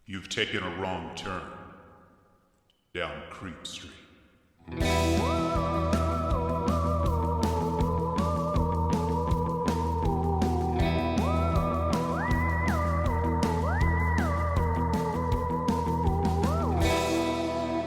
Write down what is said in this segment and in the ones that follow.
You've taken a wrong turn down CreepStreet.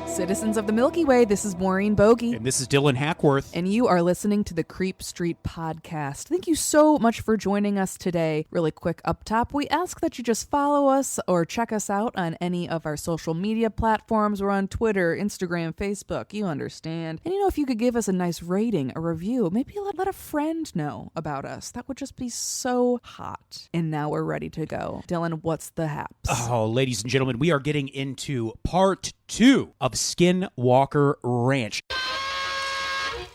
Citizens of the Milky Way, this is Maureen Bogey. And this is Dylan Hackworth. And you are listening to the CreepStreet podcast. Thank you so much for joining us today. Really quick up top, we ask that you just follow us or check us out on any of our social media platforms. We're on Twitter, Instagram, Facebook, you understand. And if you could give us a nice rating, a review, maybe let a friend know about us. That would just be so hot. And now we're ready to go. Dylan, what's the haps? Oh, ladies and gentlemen, we are getting into part 2 of Skinwalker Ranch.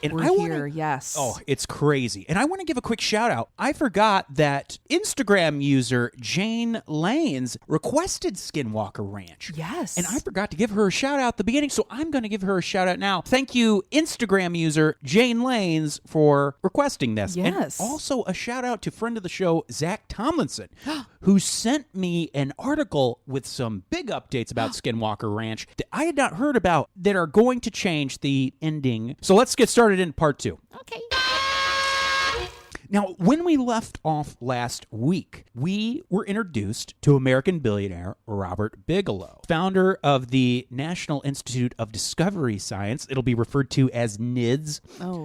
And We're here, yes. Oh, it's crazy. And I want to give a quick shout out. I forgot that Instagram user Jane Lanes requested Skinwalker Ranch. Yes. And I forgot to give her a shout out at the beginning, so I'm going to give her a shout out now. Thank you, Instagram user Jane Lanes, for requesting this. Yes. And also a shout out to friend of the show, Zach Tomlinson, who sent me an article with some big updates about Skinwalker Ranch that I had not heard about that are going to change the ending. So let's get started in part 2. Okay. Now, when we left off last week, we were introduced to American billionaire Robert Bigelow, founder of the National Institute of Discovery Science. It'll be referred to as NIDS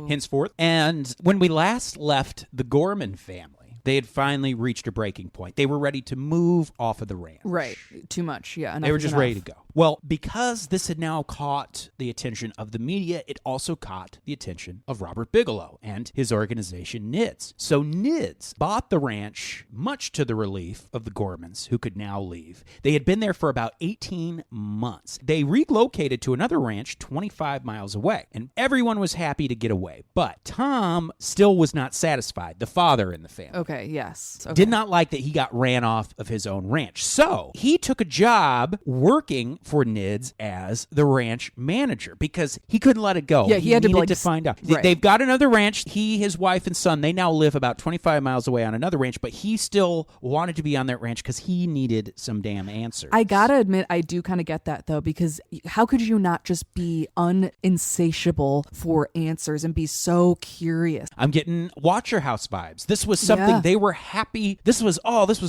henceforth. And when we last left the Gorman family, they had finally reached a breaking point. They were ready to move off of the ranch. Right. Too much. Yeah. They were just ready to go. Well, because this had now caught the attention of the media, it also caught the attention of Robert Bigelow and his organization NIDS. So NIDS bought the ranch, much to the relief of the Gormans, who could now leave. They had been there for about 18 months. They relocated to another ranch 25 miles away, and everyone was happy to get away. But Tom still was not satisfied, the father in the family. Okay, yes. Okay. Did not like that he got ran off of his own ranch. So he took a job working for NIDS as the ranch manager because he couldn't let it go. Yeah, he had needed to find out. Right. They've got another ranch. He, his wife, and son, they now live about 25 miles away on another ranch, but he still wanted to be on that ranch because he needed some damn answers. I gotta admit, I do kind of get that, though, because how could you not just be uninsatiable for answers and be so curious? I'm getting Watcher House vibes. This was something they were happy. This was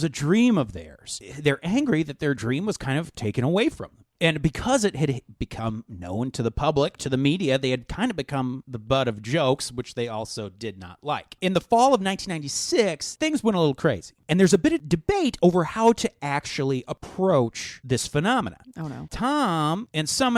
a dream of theirs. They're angry that their dream was kind of taken away from them. And because it had become known to the public, to the media, they had kind of become the butt of jokes, which they also did not like. In the fall of 1996, things went a little crazy. And there's a bit of debate over how to actually approach this phenomenon. Oh, no. Tom and some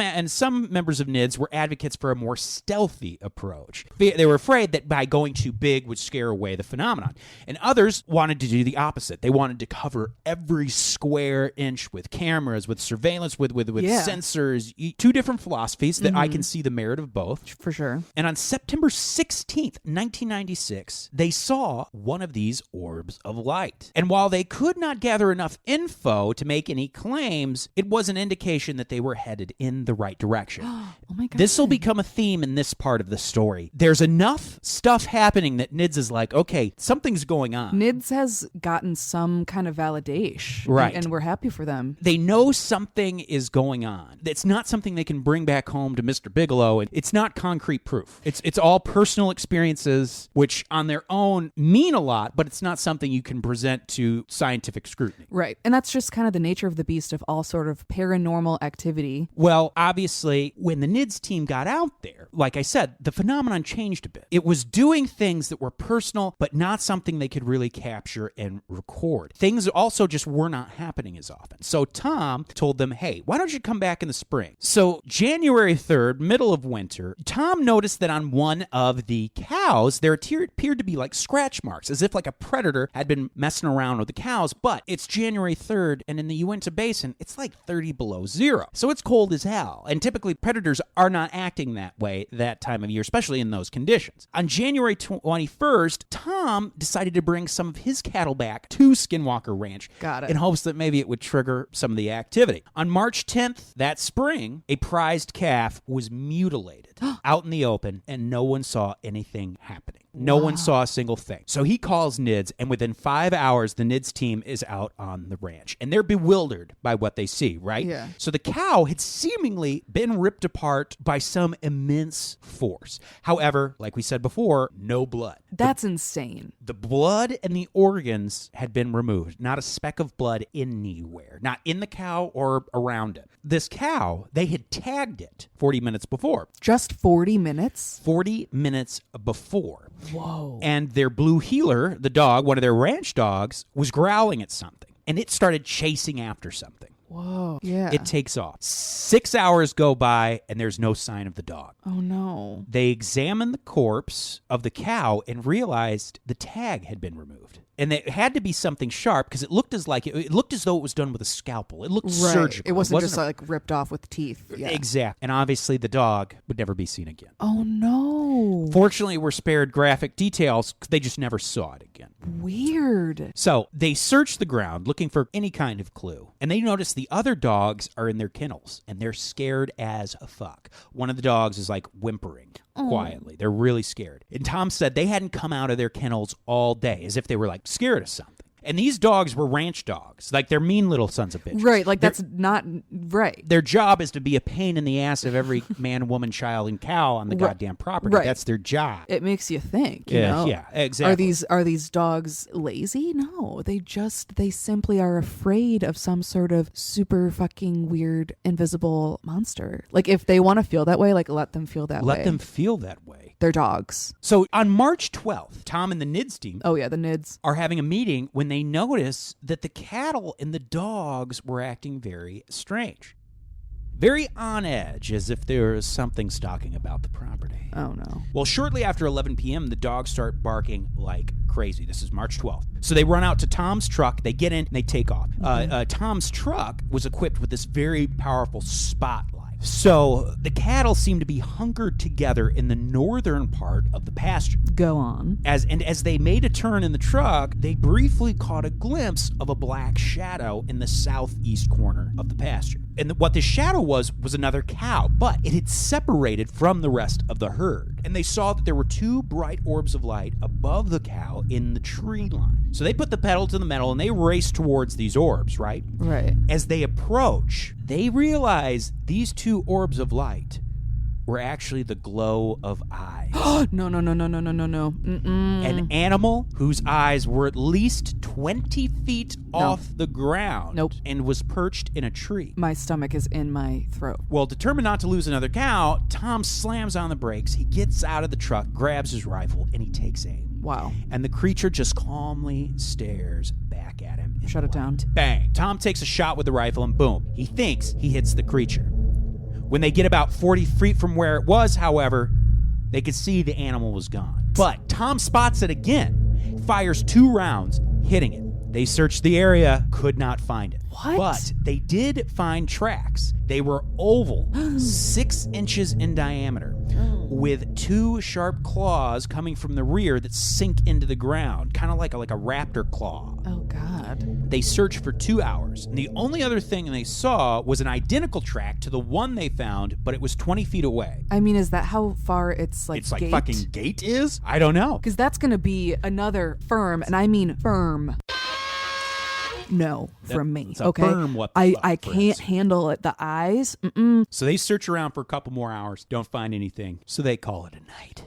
members of NIDS were advocates for a more stealthy approach. They were afraid that by going too big would scare away the phenomenon. And others wanted to do the opposite. They wanted to cover every square inch with cameras, with surveillance, with sensors. Two different philosophies that I can see the merit of both. For sure. And on September 16th, 1996, they saw one of these orbs of light. And while they could not gather enough info to make any claims, it was an indication that they were headed in the right direction. Oh my God. This will become a theme in this part of the story. There's enough stuff happening that NIDS is like, okay, something's going on. NIDS has gotten some kind of validation. Right. And we're happy for them. They know something is going on. It's not something they can bring back home to Mr. Bigelow. It's not concrete proof. It's all personal experiences, which on their own mean a lot, but it's not something you can present to scientific scrutiny. Right. And that's just kind of the nature of the beast of all sort of paranormal activity. Well, obviously, when the NIDS team got out there, like I said, the phenomenon changed a bit. It was doing things that were personal, but not something they could really capture and record. Things also just were not happening as often. So Tom told them, hey, why don't you come back in the spring? So January 3rd, middle of winter, Tom noticed that on one of the cows, there appeared to be like scratch marks, as if like a predator had been messing around with the cows, but it's January 3rd, and in the Uinta Basin, it's like 30 below zero. So it's cold as hell. And typically predators are not acting that way that time of year, especially in those conditions. On January 21st, Tom decided to bring some of his cattle back to Skinwalker Ranch. Got it. In hopes that maybe it would trigger some of the activity. On March 10th, that spring, a prized calf was mutilated out in the open, and no one saw anything happening. No one saw a single thing. So he calls NIDS, and within 5 hours, the NIDS team is out on the ranch. And they're bewildered by what they see, right? Yeah. So the cow had seemingly been ripped apart by some immense force. However, like we said before, no blood. That's insane. The blood and the organs had been removed. Not a speck of blood anywhere. Not in the cow or around it. This cow, they had tagged it 40 minutes before. Just 40 minutes? 40 minutes before. Whoa. And their blue heeler, the dog, one of their ranch dogs, was growling at something. And it started chasing after something. Whoa. Yeah. It takes off. 6 hours go by, and there's no sign of the dog. Oh, no. They examined the corpse of the cow and realized the tag had been removed. And it had to be something sharp because it looked as though it was done with a scalpel. It looked surgical. It wasn't just like ripped off with teeth. Yeah. Exactly. And obviously the dog would never be seen again. Oh, no. Fortunately, we're spared graphic details. They just never saw it again. Weird. So they search the ground looking for any kind of clue. And they notice the other dogs are in their kennels. And they're scared as fuck. One of the dogs is like whimpering quietly. They're really scared. And Tom said they hadn't come out of their kennels all day, as if they were like scared of something. And these dogs were ranch dogs. Like, they're mean little sons of bitches. Right, like that's not right. Their job is to be a pain in the ass of every man, woman, child, and cow on the goddamn property. Right. That's their job. It makes you think, you know? Yeah, exactly. Are these dogs lazy? No, they simply are afraid of some sort of super fucking weird invisible monster. Like, if they want to feel that way, like, let them feel that way. Let them feel that way. They're dogs. So on March 12th, Tom and the NIDS team the NIDS are having a meeting when they notice that the cattle and the dogs were acting very strange. Very on edge, as if there was something stalking about the property. Oh, no. Well, shortly after 11 p.m., the dogs start barking like crazy. This is March 12th. So they run out to Tom's truck, they get in, and they take off. Tom's truck was equipped with this very powerful spotlight. So the cattle seem to be hunkered together in the northern part of the pasture. Go on. As they made a turn in the truck, they briefly caught a glimpse of a black shadow in the southeast corner of the pasture. And what the shadow was another cow, but it had separated from the rest of the herd. And they saw that there were two bright orbs of light above the cow in the tree line. So they put the pedal to the metal and they raced towards these orbs, right? Right. As they approach, they realize these two orbs of light were actually the glow of eyes. No. An animal whose eyes were at least 20 feet off the ground. Nope. And was perched in a tree. My stomach is in my throat. Well, determined not to lose another cow, Tom slams on the brakes. He gets out of the truck, grabs his rifle, and he takes aim. Wow. And the creature just calmly stares back at him. Shut it down. Bang. Tom takes a shot with the rifle and boom. He thinks he hits the creature. When they get about 40 feet from where it was, however, they could see the animal was gone. But Tom spots it again, fires 2 rounds, hitting it. They searched the area, could not find it. What? But they did find tracks. They were oval, 6 inches in diameter, with 2 sharp claws coming from the rear that sink into the ground, kind of like a raptor claw. Oh, God. They searched for 2 hours, and the only other thing they saw was an identical track to the one they found, but it was 20 feet away. I mean, is that how far it's like It's like gate? fucking gate is? I don't know. Because that's going to be another firm, and I mean firm. No, from me. It's a Okay, firm what the I fuck, can't Prince. handle it. The eyes. So they search around for a couple more hours, don't find anything, so they call it a night.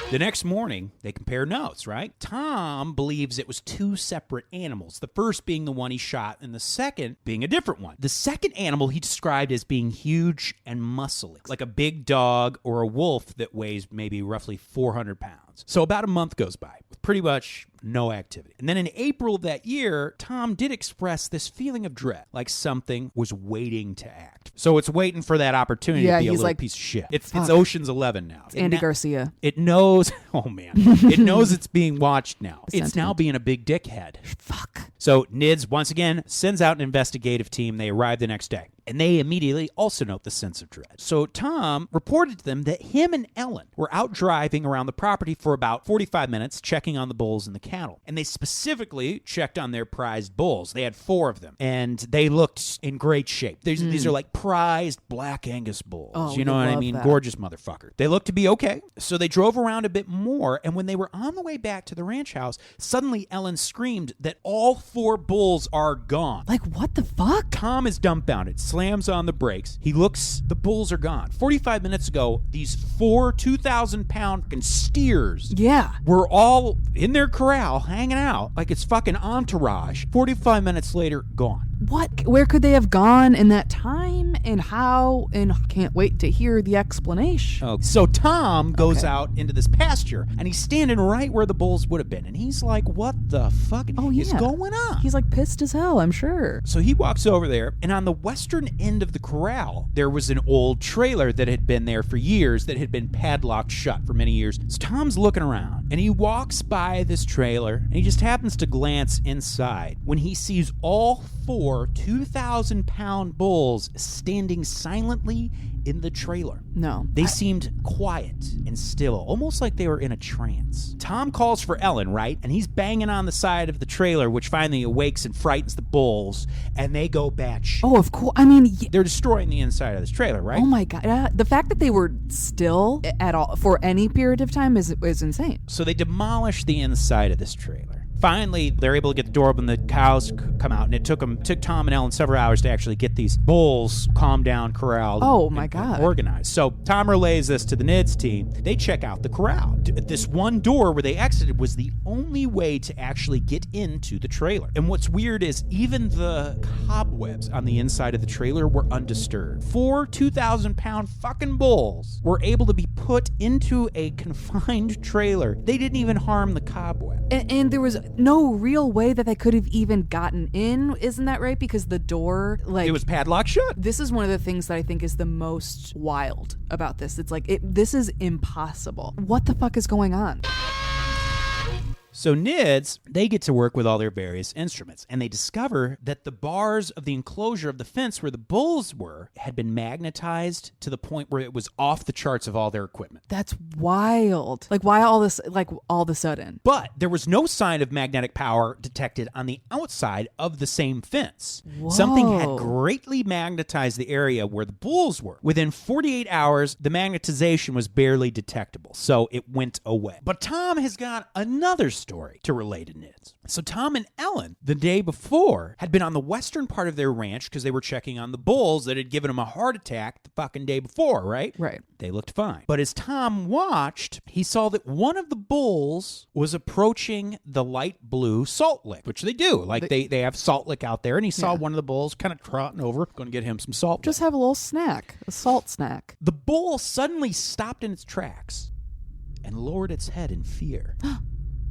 The next morning, they compare notes, right? Tom believes it was 2 separate animals, the first being the one he shot and the second being a different one. The second animal he described as being huge and muscly, like a big dog or a wolf that weighs maybe roughly 400 pounds. So about a month goes by with pretty much no activity. And then in April of that year, Tom did express this feeling of dread, like something was waiting to act. So it's waiting for that opportunity to be a little piece of shit. It's Ocean's 11 now. It's Andy Garcia. It knows, oh man, it knows it's being watched now. It's now being a big dickhead. Fuck. So NIDS, once again, sends out an investigative team. They arrive the next day. and they immediately also note the sense of dread. So Tom reported to them that him and Ellen were out driving around the property for about 45 minutes, checking on the bulls and the cattle. And they specifically checked on their prized bulls. They had 4 of them, and they looked in great shape. These are like prized Black Angus bulls. Oh, you know what I mean? that. Gorgeous motherfucker. They looked to be okay. So they drove around a bit more, and when they were on the way back to the ranch house, suddenly Ellen screamed that all 4 bulls are gone. Like, what the fuck? Tom is dumbfounded, slams on the brakes. He looks, the bulls are gone. 45 minutes ago, these 4 2,000-pound fucking steers were all in their corral, hanging out like it's fucking Entourage. 45 minutes later, gone. What? Where could they have gone in that time, and how? And can't wait to hear the explanation. Oh. So Tom goes out into this pasture, and he's standing right where the bulls would have been, and he's like, what the fuck is going on? He's like pissed as hell, I'm sure. So he walks over there, and on the western end of the corral, there was an old trailer that had been there for years that had been padlocked shut for many years. So Tom's looking around, and he walks by this trailer, and he just happens to glance inside when he sees all 4 2,000-pound bulls standing silently in the trailer. No. They seemed quiet and still, almost like they were in a trance. Tom calls for Ellen, right? And he's banging on the side of the trailer, which finally awakes and frightens the bulls, and they go batshit. Oh, of course. I mean, they're destroying the inside of this trailer, right? Oh my God. The fact that they were still at all for any period of time is insane. So they demolish the inside of this trailer. Finally, they're able to get the door open, the cows come out, and it took Tom and Ellen several hours to actually get these bulls calmed down, corralled, and organized. So Tom relays this to the NIDS team. They check out the corral. This one door where they exited was the only way to actually get into the trailer. And what's weird is even the cobwebs on the inside of the trailer were undisturbed. 4 2,000-pound fucking bulls were able to be put into a confined trailer. They didn't even harm the cobweb. And there was no real way that they could have even gotten in, isn't that right? Because the door, like, it was padlocked shut. This is one of the things that I think is the most wild about this. It's like, this is impossible. What the fuck is going on? So NIDS, they get to work with all their various instruments, and they discover that the bars of the enclosure of the fence where the bulls were had been magnetized to the point where it was off the charts of all their equipment. That's wild. Like, why all this, like, all of a sudden? But there was no sign of magnetic power detected on the outside of the same fence. Whoa. Something had greatly magnetized the area where the bulls were. Within 48 hours, the magnetization was barely detectable, so it went away. But Tom has got another story to relay to NIDS. So Tom and Ellen, the day before, had been on the western part of their ranch because they were checking on the bulls that had given them a heart attack the fucking day before, right? Right. They looked fine. But as Tom watched, he saw that one of the bulls was approaching the light blue salt lick, which they do. Like, they have salt lick out there, and he saw one of the bulls kind of trotting over, going to get him some salt. Just have a little snack, a salt snack. The bull suddenly stopped in its tracks and lowered its head in fear.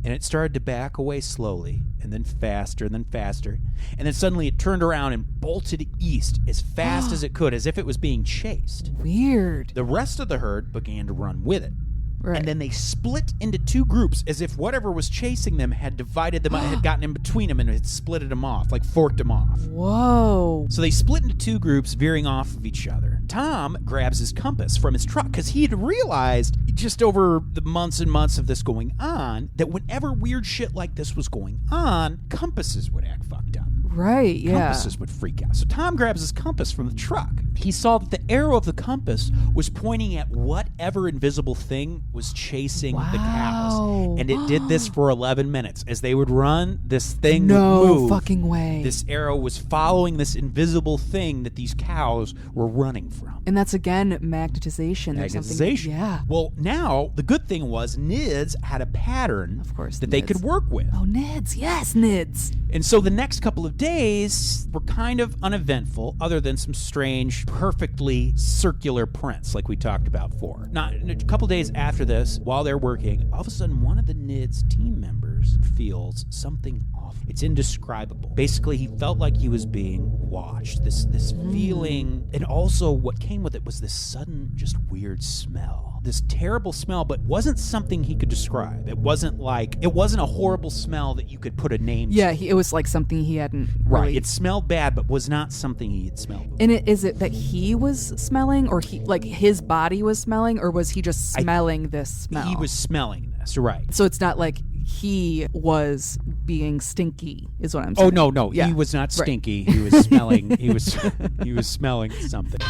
And it started to back away slowly, and then faster, and then faster. And then suddenly it turned around and bolted east as fast as it could, as if it was being chased. Weird. The rest of the herd began to run with it. Right. And then they split into 2 groups, as if whatever was chasing them had divided them, had gotten in between them and had splitted them off, like forked them off. Whoa. So they split into 2 groups, veering off of each other. Tom grabs his compass from his truck because he had realized just over the months and months of this going on that whenever weird shit like this was going on, compasses would act fucked up. Right, yeah. Compasses would freak out. So Tom grabs his compass from the truck. He saw that the arrow of the compass was pointing at whatever invisible thing was chasing the cows. And it did this for 11 minutes. As they would run, this thing would move. No fucking way. This arrow was following this invisible thing that these cows were running from. And that's, again, magnetization. Magnetization. Yeah. Well, now, the good thing was NIDS had a pattern of course, that they could work with. Oh, NIDS. Yes, NIDS. And so the next couple of days were kind of uneventful, other than some strange, perfectly circular prints like we talked about before. Not a couple days after this, while they're working, all of a sudden one of the NIDS team members feels something off. off. It's indescribable. Basically, he felt like he was being watched. This feeling, and also what came with it was this sudden, just weird smell. This terrible smell, but wasn't something he could describe. It wasn't a horrible smell that you could put a name to. Yeah, it was like something he hadn't Right, really... it smelled bad, but was not something he had smelled before. And is it that he was smelling, or his body was smelling, or was he just smelling this smell? He was smelling this, right. So it's not like he was being stinky, is what I'm saying. Oh, no. Yeah. He was not Right. stinky. He was smelling. he was smelling something.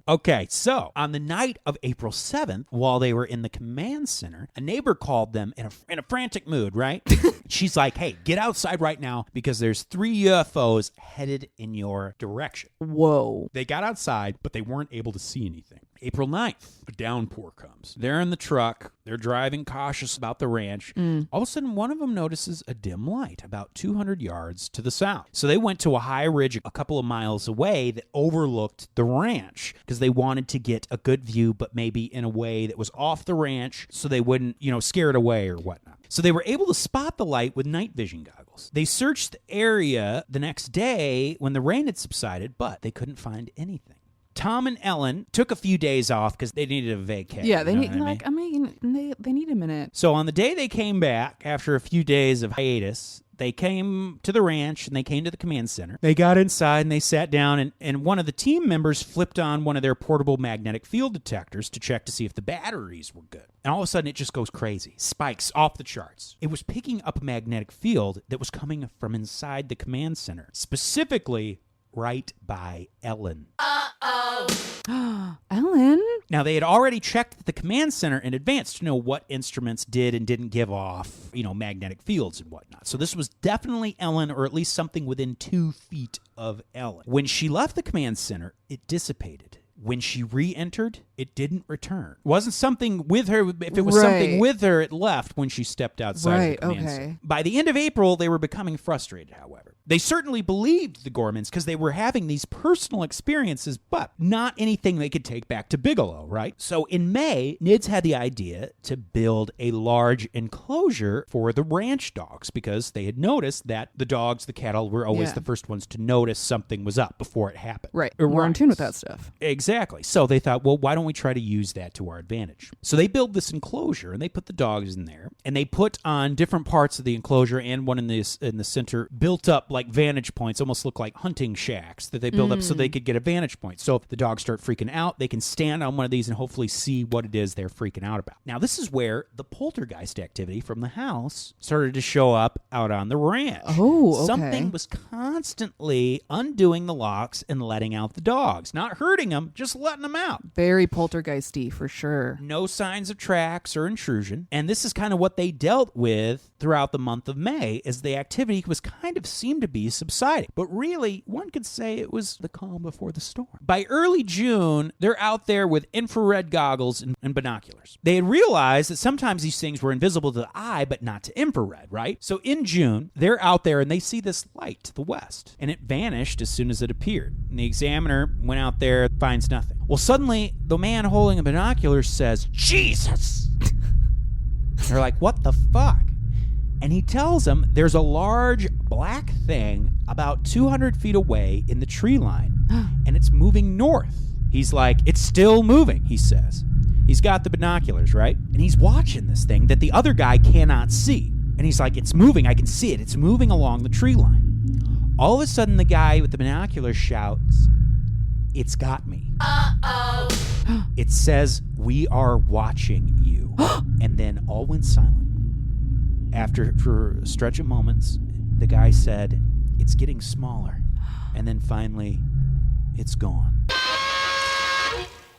Okay, so on the night of April 7th, while they were in the command center, a neighbor called them in a frantic mood, right? She's like, hey, get outside right now because there's 3 UFOs headed in your direction. Whoa. They got outside, but they weren't able to see anything. April 9th, a downpour comes. They're in the truck. They're driving cautious about the ranch. All of a sudden, one of them notices a dim light about 200 yards to the south. So they went to a high ridge a couple of miles away that overlooked the ranch because they wanted to get a good view, but maybe in a way that was off the ranch so they wouldn't, scare it away or whatnot. So they were able to spot the light with night vision goggles. They searched the area the next day when the rain had subsided, but they couldn't find anything. Tom and Ellen took a few days off because they needed a vacation. Yeah, they you know need what I mean? they need a minute. So on the day they came back, after a few days of hiatus, they came to the ranch and they came to the command center. They got inside and they sat down and one of the team members flipped on one of their portable magnetic field detectors to check to see if the batteries were good. And all of a sudden it just goes crazy. Spikes off the charts. It was picking up a magnetic field that was coming from inside the command center, specifically right by Ellen. Ellen? Now, they had already checked the command center in advance to know what instruments did and didn't give off, magnetic fields and whatnot. So this was definitely Ellen, or at least something within 2 feet of Ellen. When she left the command center, it dissipated. When she re-entered, it didn't return. It wasn't something with her. If it was something with her, it left when she stepped outside of the command center. By the end of April, they were becoming frustrated, however. They certainly believed the Gormans because they were having these personal experiences, but not anything they could take back to Bigelow, right? So in May, NIDS had the idea to build a large enclosure for the ranch dogs because they had noticed that the dogs, the cattle, were always the first ones to notice something was up before it happened. Right. We're in tune with that stuff. Exactly. So they thought, well, why don't we try to use that to our advantage? So they built this enclosure and they put the dogs in there and they put on different parts of the enclosure and one in the center built up like vantage points, almost look like hunting shacks that they build up so they could get a vantage point. So if the dogs start freaking out, they can stand on one of these and hopefully see what it is they're freaking out about. Now, this is where the poltergeist activity from the house started to show up out on the ranch. Oh, okay. Something was constantly undoing the locks and letting out the dogs. Not hurting them, just letting them out. Very poltergeisty, for sure. No signs of tracks or intrusion. And this is kind of what they dealt with throughout the month of May, as the activity was kind of seemed to be subsiding. But really, one could say it was the calm before the storm. By early June, they're out there with infrared goggles and binoculars. They had realized that sometimes these things were invisible to the eye, but not to infrared, right? So in June, they're out there and they see this light to the west, and it vanished as soon as it appeared. And the examiner went out there, finds nothing. Well, suddenly, the man holding a binocular says, "Jesus!" They're like, what the fuck? And he tells them there's a large black thing about 200 feet away in the tree line, and it's moving north. He's like, it's still moving, he says. He's got the binoculars, right? And he's watching this thing that the other guy cannot see. And he's like, it's moving, I can see it. It's moving along the tree line. All of a sudden, the guy with the binoculars shouts, "It's got me." Uh-oh. It says, "We are watching you." And then all went silent. For a stretch of moments, the guy said, "It's getting smaller." And then finally, it's gone.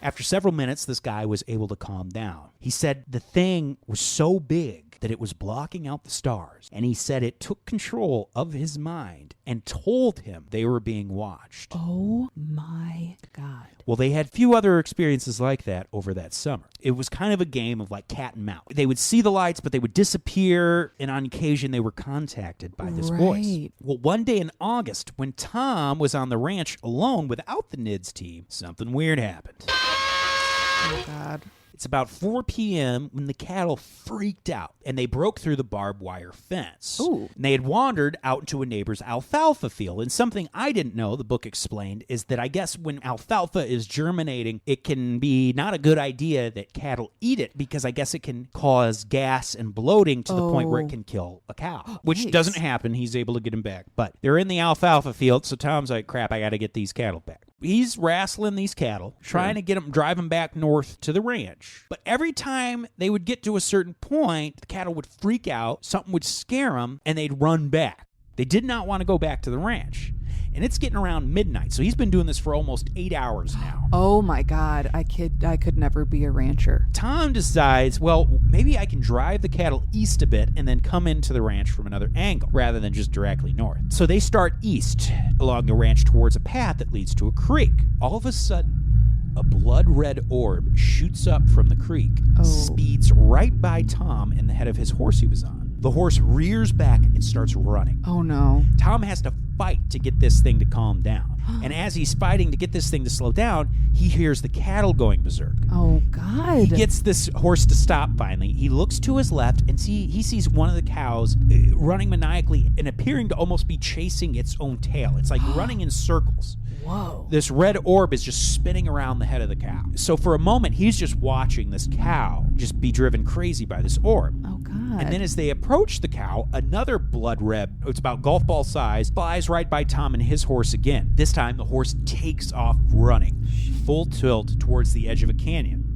After several minutes, this guy was able to calm down. He said the thing was so big that it was blocking out the stars. And he said it took control of his mind and told him they were being watched. Oh my God. Well, they had few other experiences like that over that summer. It was kind of a game of like cat and mouse. They would see the lights, but they would disappear, and on occasion they were contacted by this voice. Well, one day in August, when Tom was on the ranch alone without the NIDS team, something weird happened. Oh, God. It's about 4 p.m. when the cattle freaked out, and they broke through the barbed wire fence. Ooh. And they had wandered out into a neighbor's alfalfa field. And something I didn't know, the book explained, is that I guess when alfalfa is germinating, it can be not a good idea that cattle eat it, because I guess it can cause gas and bloating to the point where it can kill a cow, which doesn't happen. He's able to get him back. But they're in the alfalfa field, so Tom's like, crap, I got to get these cattle back. He's wrestling these cattle, trying to drive them back north to the ranch. But every time they would get to a certain point, the cattle would freak out, something would scare them, and they'd run back. They did not want to go back to the ranch. And it's getting around midnight, so he's been doing this for almost 8 hours now. Oh my God, I could never be a rancher. Tom decides, well, maybe I can drive the cattle east a bit and then come into the ranch from another angle, rather than just directly north. So they start east along the ranch towards a path that leads to a creek. All of a sudden, a blood-red orb shoots up from the creek, speeds right by Tom and the head of his horse he was on. The horse rears back and starts running. Oh no. Tom has to fight to get this thing to calm down. And as he's fighting to get this thing to slow down, he hears the cattle going berserk. Oh God. He gets this horse to stop finally. He looks to his left and he sees one of the cows running maniacally and appearing to almost be chasing its own tail. It's like running in circles. Whoa. This red orb is just spinning around the head of the cow. So for a moment, he's just watching this cow just be driven crazy by this orb. Oh God. And then as they approach the cow, another blood red, it's about golf ball size, flies right by Tom and his horse again. This time, the horse takes off running, full tilt towards the edge of a canyon.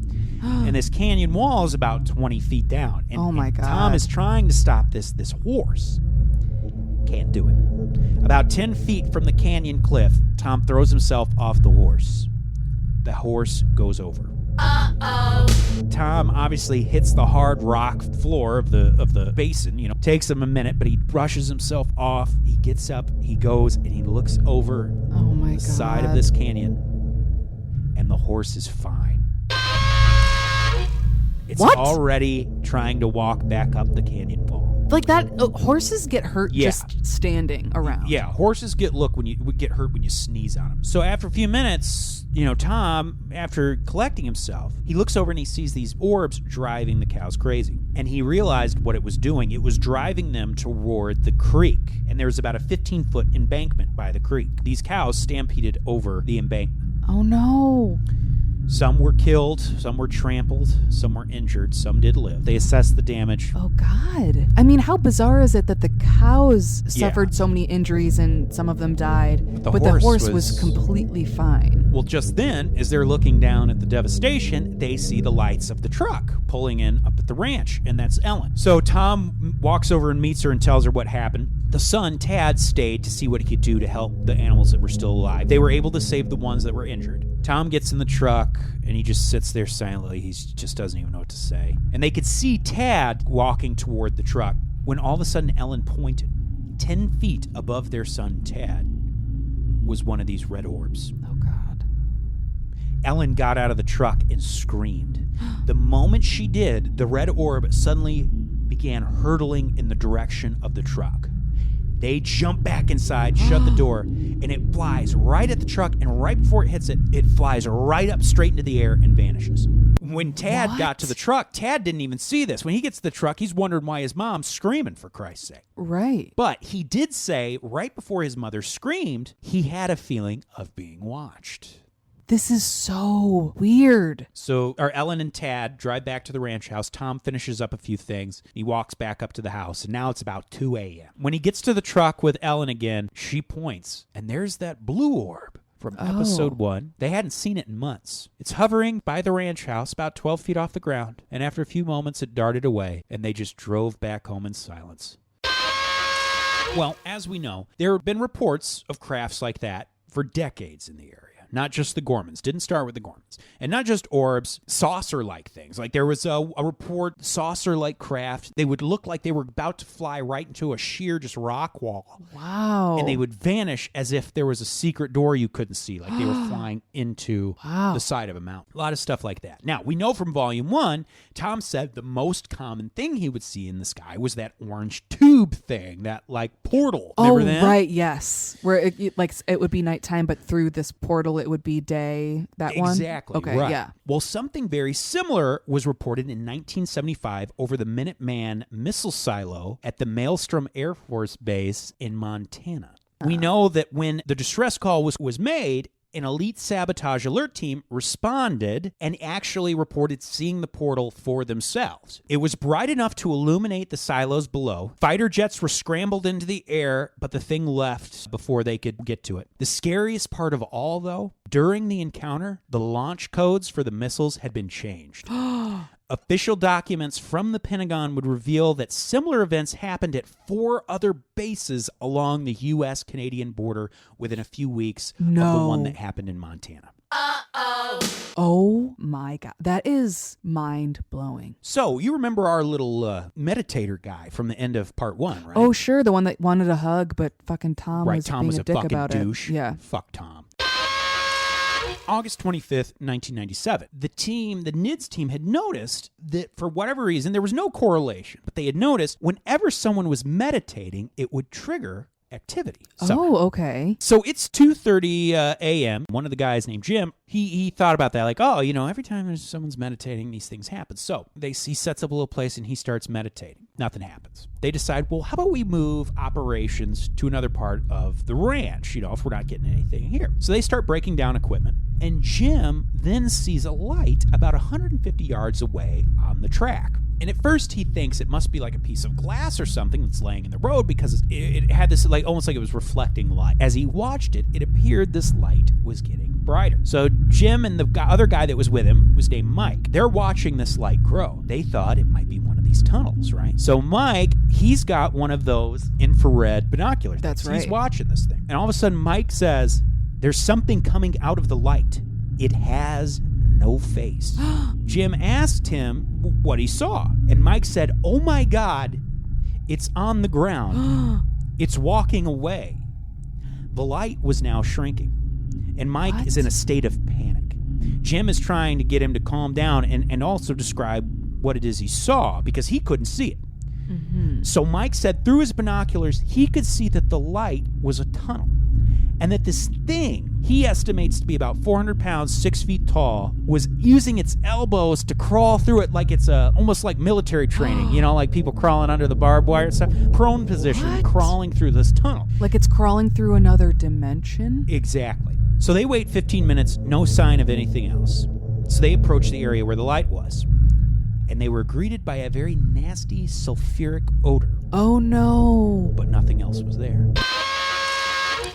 And this canyon wall is about 20 feet down. And, oh my God. Tom is trying to stop this horse. Can't do it. About 10 feet from the canyon cliff, Tom throws himself off the horse. The horse goes over. Tom obviously hits the hard rock floor of the basin. Takes him a minute, but he brushes himself off. He gets up, he goes, and he looks over the side of this canyon, and the horse is fine. It's already trying to walk back up the canyon wall. Like that, horses get hurt just standing around. Yeah, horses get hurt when you sneeze on them. So after a few minutes, Tom, after collecting himself, he looks over and he sees these orbs driving the cows crazy. And he realized what it was doing. It was driving them toward the creek. And there was about a 15-foot embankment by the creek. These cows stampeded over the embankment. Oh no. Some were killed, some were trampled, some were injured, some did live. They assessed the damage. Oh, God. I mean, how bizarre is it that the cows suffered so many injuries and some of them died, but the horse was completely fine? Well, just then, as they're looking down at the devastation, they see the lights of the truck pulling in up at the ranch, and that's Ellen. So Tom walks over and meets her and tells her what happened. The son, Tad, stayed to see what he could do to help the animals that were still alive. They were able to save the ones that were injured. Tom gets in the truck, and he just sits there silently. He just doesn't even know what to say. And they could see Tad walking toward the truck when all of a sudden Ellen pointed. 10 feet above their son, Tad, was one of these red orbs. Oh, God. Ellen got out of the truck and screamed. The moment she did, the red orb suddenly began hurtling in the direction of the truck. They jump back inside, shut the door, and it flies right at the truck, and right before it hits it, it flies right up straight into the air and vanishes. When Tad got to the truck, Tad didn't even see this. When he gets to the truck, he's wondering why his mom's screaming, for Christ's sake. Right. But he did say, right before his mother screamed, he had a feeling of being watched. This is so weird. So our Ellen and Tad drive back to the ranch house. Tom finishes up a few things. He walks back up to the house, and now it's about 2 a.m. When he gets to the truck with Ellen again, she points, and there's that blue orb from episode 1. They hadn't seen it in months. It's hovering by the ranch house about 12 feet off the ground, and after a few moments it darted away, and they just drove back home in silence. Well, as we know, there have been reports of crafts like that for decades in the area. Not just the Gormans. Didn't start with the Gormans. And not just orbs, saucer-like things. Like there was a report, saucer-like craft. They would look like they were about to fly right into a sheer just rock wall. Wow. And they would vanish as if there was a secret door you couldn't see. Like they were flying into the side of a mountain. A lot of stuff like that. Now, we know from Volume 1, Tom said the most common thing he would see in the sky was that orange tube thing, that like portal. Remember that? Right, yes. Where it would be nighttime, but through this portal it it would be day, that one? Exactly. Okay, right. yeah. Well, something very similar was reported in 1975 over the Minuteman missile silo at the Maelstrom Air Force Base in Montana. We know that when the distress call was made, an elite sabotage alert team responded and actually reported seeing the portal for themselves. It was bright enough to illuminate the silos below. Fighter jets were scrambled into the air, but the thing left before they could get to it. The scariest part of all, though, during the encounter, the launch codes for the missiles had been changed. Official documents from the Pentagon would reveal that similar events happened at 4 other bases along the U.S.-Canadian border within a few weeks of the one that happened in Montana. Oh my God. That is mind-blowing. So, you remember our little meditator guy from the end of part 1, right? Oh, sure. The one that wanted a hug, but fucking Tom was Tom being was a a dick fucking about douche. it. Yeah. Fuck Tom. August 25th, 1997. The NIDS team had noticed that for whatever reason, there was no correlation, but they had noticed whenever someone was meditating, it would trigger activity. Oh, okay. So it's 2:30 a.m. One of the guys named Jim, he thought about that, like, oh, every time someone's meditating, these things happen. So he sets up a little place and he starts meditating. Nothing happens. They decide, well, how about we move operations to another part of the ranch, if we're not getting anything here. So they start breaking down equipment. And Jim then sees a light about 150 yards away on the track. And at first he thinks it must be like a piece of glass or something that's laying in the road because it had this almost like it was reflecting light. As he watched it, it appeared this light was getting brighter. So Jim and the other guy that was with him was named Mike. They're watching this light grow. They thought it might be one of these tunnels, right? So Mike, he's got one of those infrared binoculars. That's right. He's watching this thing. And all of a sudden Mike says, there's something coming out of the light. It has no face. Jim asked him what he saw, and Mike said, oh my God, it's on the ground. It's walking away. The light was now shrinking, and Mike is in a state of panic. Jim is trying to get him to calm down and also describe what it is he saw, because he couldn't see it. Mm-hmm. So Mike said through his binoculars, he could see that the light was a tunnel. And that this thing, he estimates to be about 400 pounds, 6 feet tall, was using its elbows to crawl through it like it's almost like military training, like people crawling under the barbed wire and stuff. Prone position, crawling through this tunnel. Like it's crawling through another dimension? Exactly. So they wait 15 minutes, no sign of anything else. So they approach the area where the light was. And they were greeted by a very nasty sulfuric odor. Oh no. But nothing else was there.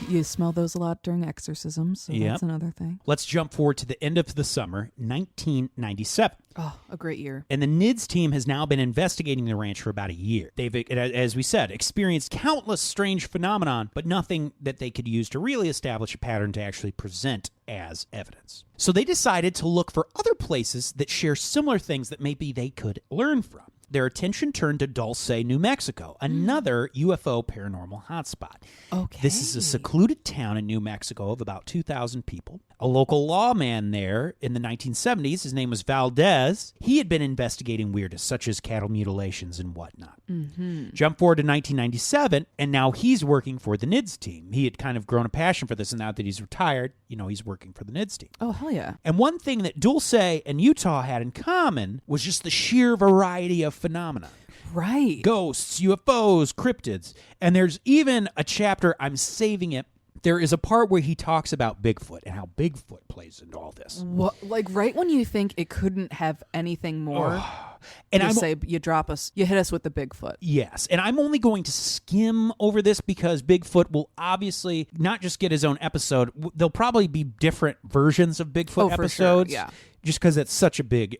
You smell those a lot during exorcisms, so that's another thing. Let's jump forward to the end of the summer, 1997. Oh, a great year. And the NIDS team has now been investigating the ranch for about a year. They've, as we said, experienced countless strange phenomenon, but nothing that they could use to really establish a pattern to actually present as evidence. So they decided to look for other places that share similar things that maybe they could learn from. Their attention turned to Dulce, New Mexico, another UFO paranormal hotspot. Okay. This is a secluded town in New Mexico of about 2,000 people. A local lawman there in the 1970s, his name was Valdez. He had been investigating weirdness, such as cattle mutilations and whatnot. Mm-hmm. Jump forward to 1997, and now he's working for the NIDS team. He had kind of grown a passion for this, and now that he's retired, he's working for the NIDS team. Oh, hell yeah. And one thing that Dulce and Utah had in common was just the sheer variety of phenomena. Right. Ghosts, UFOs, cryptids. And there's even a chapter, I'm saving it, there is a part where he talks about Bigfoot and how Bigfoot plays into all this. What, like right when you think it couldn't have anything more, and you say you hit us with the Bigfoot. Yes, and I'm only going to skim over this because Bigfoot will obviously not just get his own episode. There'll probably be different versions of Bigfoot episodes. For sure. Yeah. Just because it's such a big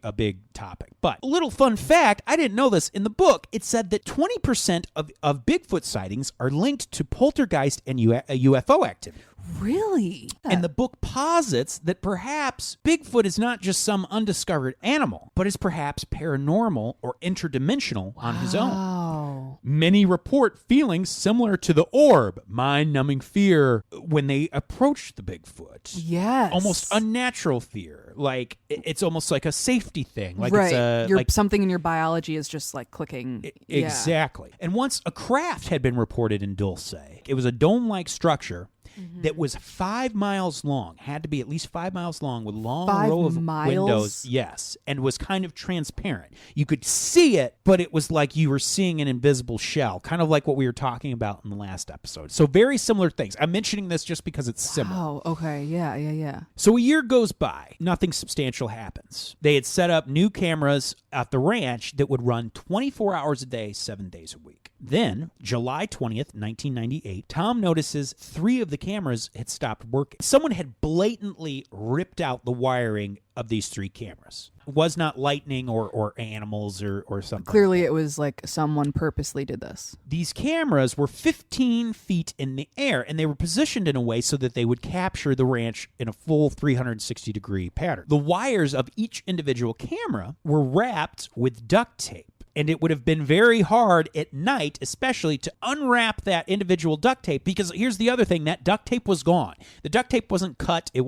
topic. But a little fun fact, I didn't know this. In the book, it said that 20% of Bigfoot sightings are linked to poltergeist and UFO activity. Really? And the book posits that perhaps Bigfoot is not just some undiscovered animal, but is perhaps paranormal or interdimensional on his own. Many report feelings similar to the orb, mind-numbing fear when they approach the Bigfoot. Yes. Almost unnatural fear. Like, it's almost like a safety thing. Like right. It's something in your biology is just like clicking. Exactly. And once a craft had been reported in Dulce, it was a dome-like structure. that was 5 miles long, had to be at least 5 miles long with long 5 row of miles? windows. Yes, and was kind of transparent. You could see it, but it was like you were seeing an invisible shell, kind of like what we were talking about in the last episode. So very similar things. I'm mentioning this just because it's similar. Oh, okay. Yeah. So a year goes by. Nothing substantial happens. They had set up new cameras at the ranch that would run 24 hours a day, 7 days a week. Then, July 20th, 1998, Tom notices 3 of the cameras had stopped working. Someone had blatantly ripped out the wiring of these 3 cameras. It was not lightning or animals or something. Clearly it was like someone purposely did this. These cameras were 15 feet in the air, and they were positioned in a way so that they would capture the ranch in a full 360-degree pattern. The wires of each individual camera were wrapped with duct tape. And it would have been very hard at night, especially, to unwrap that individual duct tape, because here's the other thing, that duct tape was gone. The duct tape wasn't cut. The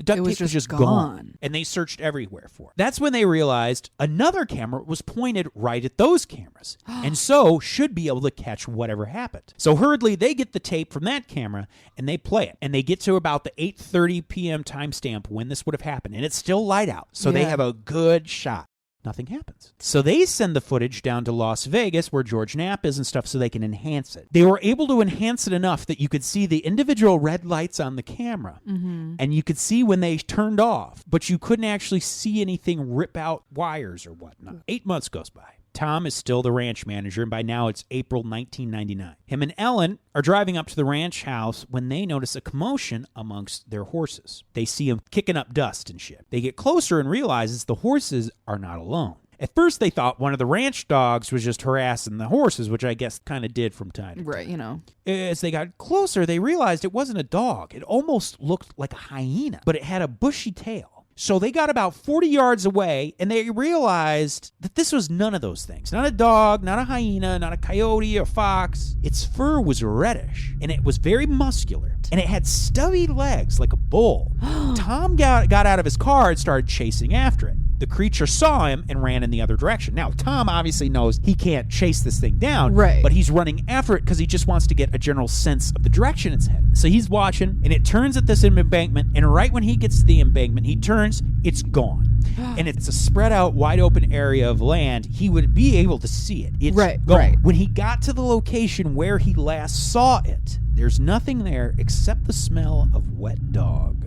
duct tape was just gone. And they searched everywhere for it. That's when they realized another camera was pointed right at those cameras, and so should be able to catch whatever happened. So hurriedly, they get the tape from that camera, and they play it. And they get to about the 8:30 p.m. timestamp when this would have happened, and it's still light out. So they have a good shot. Nothing happens. So they send the footage down to Las Vegas, where George Knapp is and stuff, so they can enhance it. They were able to enhance it enough that you could see the individual red lights on the camera, and you could see when they turned off, but you couldn't actually see anything rip out wires or whatnot. 8 months goes by. Tom is still the ranch manager, and by now it's April 1999. Him and Ellen are driving up to the ranch house when they notice a commotion amongst their horses. They see them kicking up dust and shit. They get closer and realize the horses are not alone. At first, they thought one of the ranch dogs was just harassing the horses, which I guess kind of did from time to time. Right, you know. As they got closer, they realized it wasn't a dog. It almost looked like a hyena, but it had a bushy tail. So they got about 40 yards away, and they realized that this was none of those things. Not a dog, not a hyena, not a coyote or fox. Its fur was reddish, and it was very muscular, and it had stubby legs like a bull. Tom got out of his car and started chasing after it. The creature saw him and ran in the other direction. Now, Tom obviously knows he can't chase this thing down, right, but he's running after it because he just wants to get a general sense of the direction it's headed. So he's watching, and it turns at this embankment, and right when he gets to the embankment, he turns, it's gone. And it's a spread out, wide open area of land. He would be able to see it. It's gone. Right. When he got to the location where he last saw it, there's nothing there except the smell of wet dog.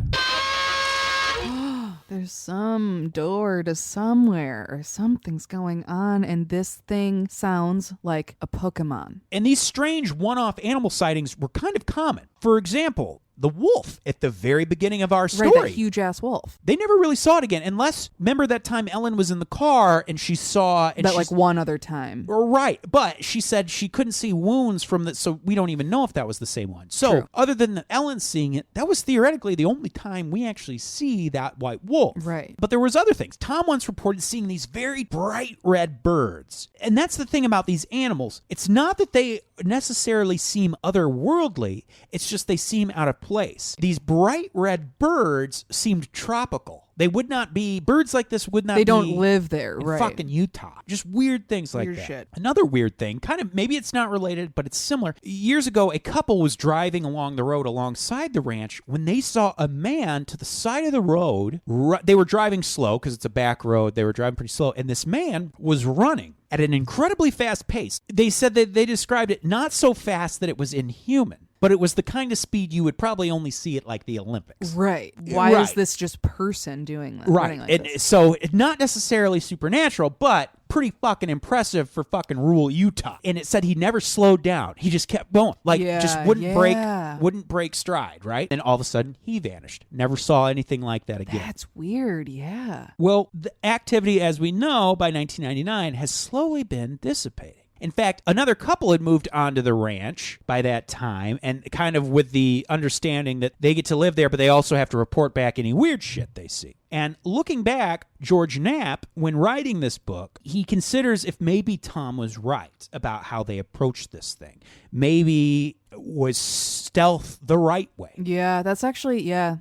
There's some door to somewhere, or something's going on, and this thing sounds like a Pokemon. And these strange one-off animal sightings were kind of common. For example, the wolf at the very beginning of our story. Right, that huge-ass wolf. They never really saw it again, unless, remember that time Ellen was in the car and she saw... And that like one other time. Right, but she said she couldn't see wounds from the... So we don't even know if that was the same one. So, True. Other than Ellen seeing it, that was theoretically the only time we actually see that white wolf. Right. But there was other things. Tom once reported seeing these very bright red birds. And that's the thing about these animals. It's not that they necessarily seem otherworldly, it's just they seem out of place. These bright red birds seemed tropical. They would not be, birds like this would not be. They don't live there, in right. fucking Utah. Just weird things like weird that. Shit. Another weird thing, kind of, maybe it's not related, but it's similar. Years ago, a couple was driving along the road alongside the ranch when they saw a man to the side of the road. They were driving slow because it's a back road. They were driving pretty slow, and this man was running at an incredibly fast pace. They said that they described it not so fast that it was inhuman, but it was the kind of speed you would probably only see at like the Olympics. Right. Why is this just person doing that? Right. Like this? So it's not necessarily supernatural, but pretty fucking impressive for fucking rural Utah. And it said he never slowed down. He just kept going. Just wouldn't break stride, right? And all of a sudden he vanished. Never saw anything like that again. That's weird, yeah. Well, the activity, as we know, by 1999 has slowly been dissipating. In fact, another couple had moved onto the ranch by that time, and kind of with the understanding that they get to live there, but they also have to report back any weird shit they see. And looking back, George Knapp, when writing this book, he considers if maybe Tom was right about how they approached this thing. Maybe was stealth the right way. Yeah, that's actually, yeah.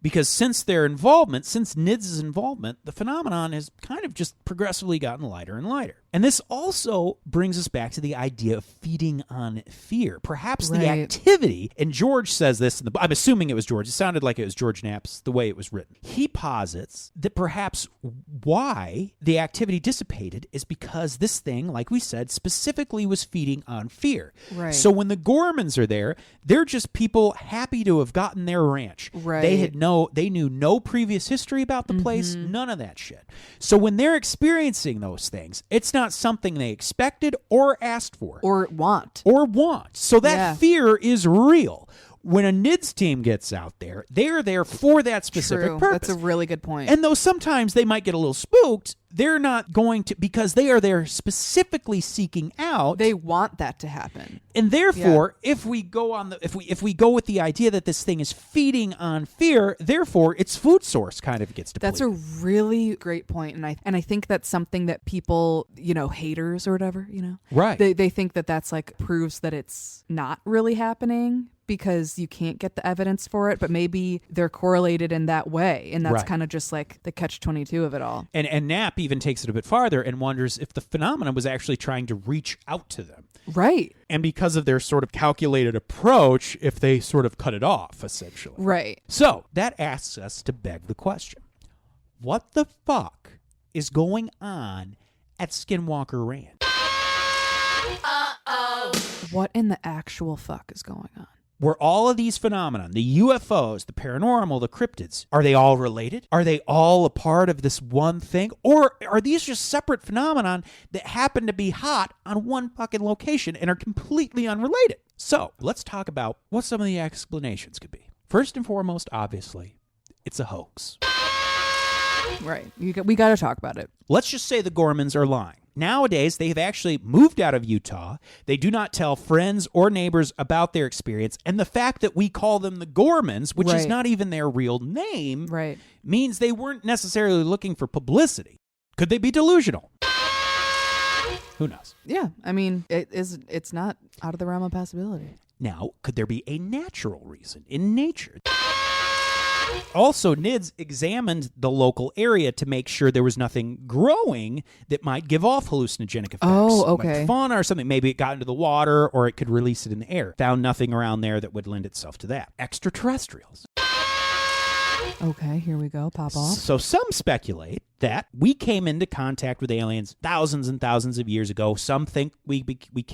Because since NIDS' involvement, the phenomenon has kind of just progressively gotten lighter and lighter. And this also brings us back to the idea of feeding on fear. Perhaps the activity, and George says this, I'm assuming it was George. It sounded like it was George Knapp's, the way it was written. He posits that perhaps why the activity dissipated is because this thing, like we said, specifically was feeding on fear. Right. So when the Gormans are there, they're just people happy to have gotten their ranch. Right. They knew no previous history about the place, none of that shit. So when they're experiencing those things, it's not something they expected or asked for. Or want. So that fear is real. When a NIDS team gets out there, they're there for that specific purpose. That's a really good point. And though sometimes they might get a little spooked, they're not going to, because they are there specifically seeking out. They want that to happen. And therefore, if we go with the idea that this thing is feeding on fear, therefore its food source kind of gets depleted. That's a really great point, and I think that's something that people, haters or whatever, right? They think that that's like proves that it's not really happening because you can't get the evidence for it, but maybe they're correlated in that way, and that's kind of just like the catch-22 of it all. And Knapp even takes it a bit farther and wonders if the phenomenon was actually trying to reach out to them. Right. And because of their sort of calculated approach, if they sort of cut it off, essentially. Right. So that asks us to beg the question, what the fuck is going on at Skinwalker Ranch? What in the actual fuck is going on? Were all of these phenomena, the UFOs, the paranormal, the cryptids, are they all related? Are they all a part of this one thing? Or are these just separate phenomenon that happen to be hot on one fucking location and are completely unrelated? So let's talk about what some of the explanations could be. First and foremost, obviously, it's a hoax. Right. We got to talk about it. Let's just say the Gormans are lying. Nowadays, they have actually moved out of Utah. They do not tell friends or neighbors about their experience. And the fact that we call them the Gormans, which is not even their real name, means they weren't necessarily looking for publicity. Could they be delusional? Who knows? Yeah. I mean, it's not out of the realm of possibility. Now, could there be a natural reason in nature? Also, NIDS examined the local area to make sure there was nothing growing that might give off hallucinogenic effects. Oh, okay. Like fauna or something. Maybe it got into the water or it could release it in the air. Found nothing around there that would lend itself to that. Extraterrestrials. Okay, here we go. Pop off. So some speculate that we came into contact with aliens thousands and thousands of years ago. Some think we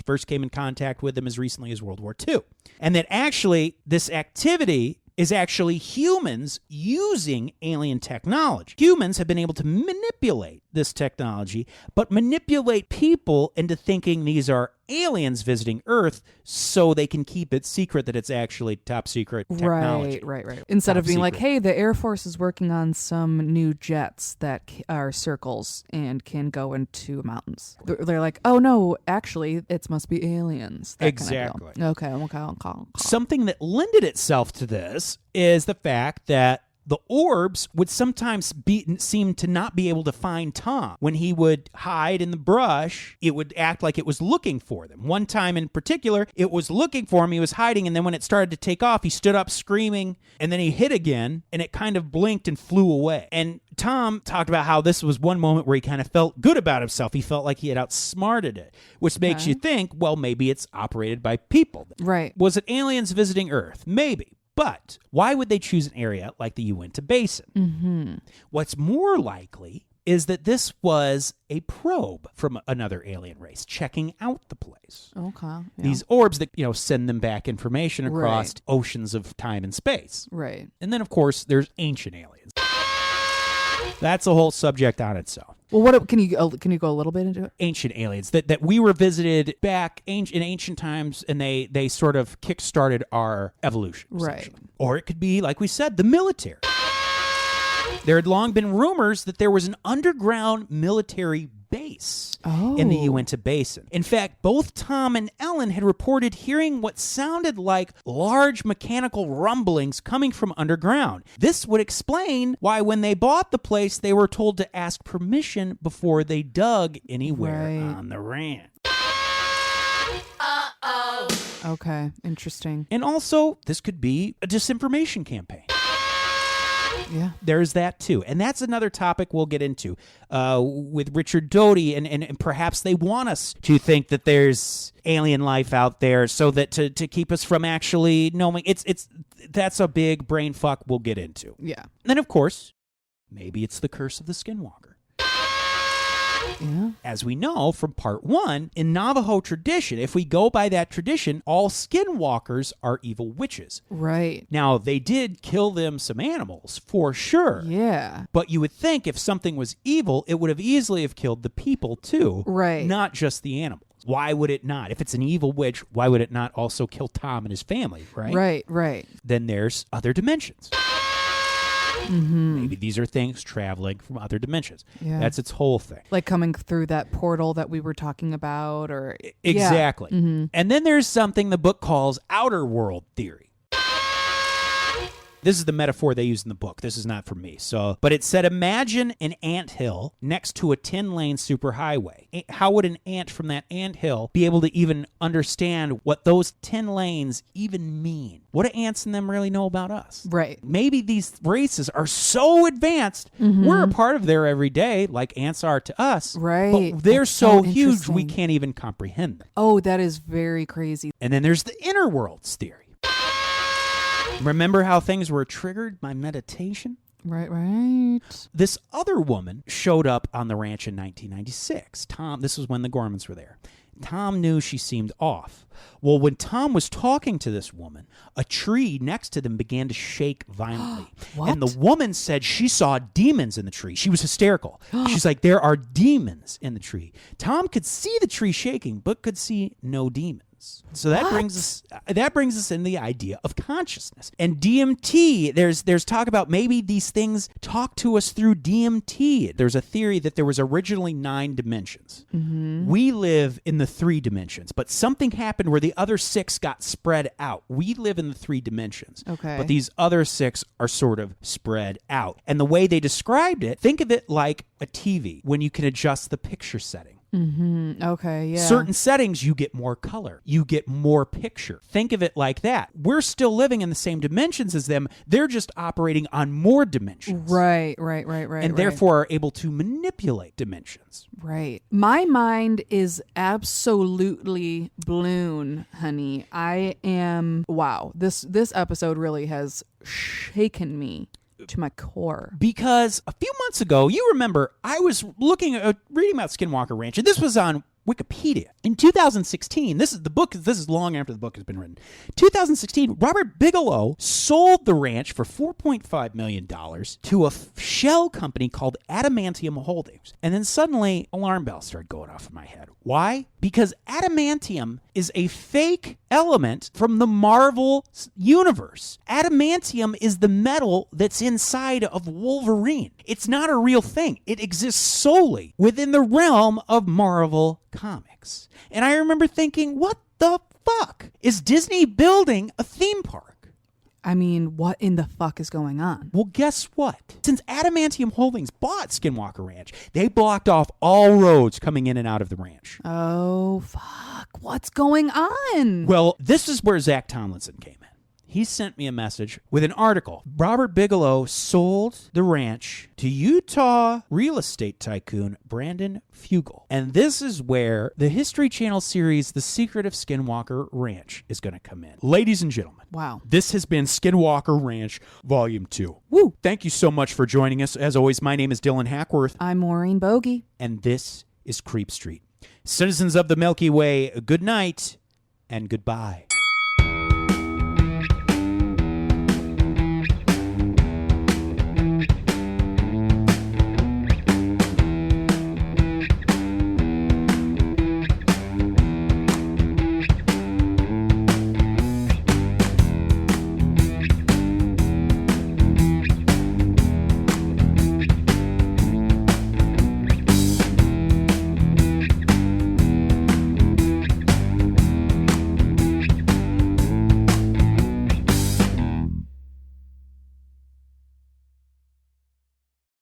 first came in contact with them as recently as World War II. And that actually this activity is actually humans using alien technology. Humans have been able to manipulate this technology, but manipulate people into thinking these are aliens visiting Earth so they can keep it secret that it's actually top secret technology. Right. Instead of being like, hey, the Air Force is working on some new jets that are circles and can go into mountains. They're like, oh no, actually, it must be aliens. Exactly. Kind of okay. Something that lended itself to this is the fact that the orbs would sometimes seem to not be able to find Tom. When he would hide in the brush, it would act like it was looking for them. One time in particular, it was looking for him, he was hiding, and then when it started to take off, he stood up screaming, and then he hit again, and it kind of blinked and flew away. And Tom talked about how this was one moment where he kind of felt good about himself. He felt like he had outsmarted it, which makes you think, well, maybe it's operated by people. Right. Was it aliens visiting Earth? Maybe. But why would they choose an area like the Uinta Basin? Mm-hmm. What's more likely is that this was a probe from another alien race checking out the place. Okay. Yeah. These orbs that, send them back information across oceans of time and space. Right. And then, of course, there's ancient aliens. That's a whole subject on itself. Well, can you go a little bit into it? Ancient aliens that we were visited back in ancient times, and they sort of kickstarted our evolution. Right. Or it could be, like we said, the military. There had long been rumors that there was an underground military base in the Uinta Basin. In fact, both Tom and Ellen had reported hearing what sounded like large mechanical rumblings coming from underground. This would explain why when they bought the place, they were told to ask permission before they dug anywhere on the ranch. Uh-oh. Okay, interesting. And also, this could be a disinformation campaign. Yeah. There's that too. And that's another topic we'll get into with Richard Doty. And perhaps they want us to think that there's alien life out there so that to keep us from actually knowing. That's a big brain fuck we'll get into. Yeah. And then, of course, maybe it's the curse of the Skinwalker. Yeah. As we know from part 1, in Navajo tradition, if we go by that tradition, all skinwalkers are evil witches. Right. Now, they did kill them some animals, for sure. Yeah. But you would think if something was evil, it would have easily have killed the people too. Right. Not just the animals. Why would it not? If it's an evil witch, why would it not also kill Tom and his family, right? Right. Then there's other dimensions. Mm-hmm. Maybe these are things traveling from other dimensions. Yeah. That's its whole thing. Like coming through that portal that we were talking about, or Exactly. Yeah. Mm-hmm. And then there's something the book calls outer world theory. This is the metaphor they use in the book. This is not from me. But it said, imagine an anthill next to a 10-lane superhighway. How would an ant from that anthill be able to even understand what those 10 lanes even mean? What do ants and them really know about us? Right. Maybe these races are so advanced, we're a part of their everyday, like ants are to us. Right. But they're That's so so huge, we interesting. can't even comprehend them. Oh, that is very crazy. And then there's the inner worlds theory. Remember how things were triggered by meditation? Right. This other woman showed up on the ranch in 1996. Tom, this was when the Gormans were there. Tom knew she seemed off. Well, when Tom was talking to this woman, a tree next to them began to shake violently. What? And the woman said she saw demons in the tree. She was hysterical. She's like, there are demons in the tree. Tom could see the tree shaking, but could see no demons. So that brings us in the idea of consciousness. And DMT, there's talk about maybe these things talk to us through DMT. There's a theory that there was originally 9 dimensions. Mm-hmm. We live in the 3 dimensions, but something happened where the other 6 got spread out. We live in the 3 dimensions. Okay. But these other 6 are sort of spread out. And the way they described it, think of it like a TV when you can adjust the picture setting. Mm-hmm. Okay, yeah. Certain settings, you get more color. You get more picture. Think of it like that. We're still living in the same dimensions as them. They're just operating on more dimensions. Right. And therefore are able to manipulate dimensions. Right. My mind is absolutely blown, honey. I am, wow. This episode really has shaken me to my core. Because a few months ago, you remember, I was reading about Skinwalker Ranch, and this was on Wikipedia. In 2016, this is long after the book has been written. 2016, Robert Bigelow sold the ranch for $4.5 million to a shell company called Adamantium Holdings. And then suddenly, alarm bells started going off in my head. Why? Because adamantium is a fake element from the Marvel universe. Adamantium is the metal that's inside of Wolverine. It's not a real thing. It exists solely within the realm of Marvel Comics. And I remember thinking, what the fuck? Is Disney building a theme park? I mean, what in the fuck is going on? Well, guess what? Since Adamantium Holdings bought Skinwalker Ranch, they blocked off all roads coming in and out of the ranch. Oh, fuck. What's going on? Well, this is where Zach Tomlinson came in. He sent me a message with an article. Robert Bigelow sold the ranch to Utah real estate tycoon Brandon Fugel. And this is where the History Channel series The Secret of Skinwalker Ranch is going to come in. Ladies and gentlemen. Wow. This has been Skinwalker Ranch Volume 2. Woo. Thank you so much for joining us. As always, my name is Dylan Hackworth. I'm Maureen Bogey. And this is CreepStreet. Citizens of the Milky Way, good night and goodbye.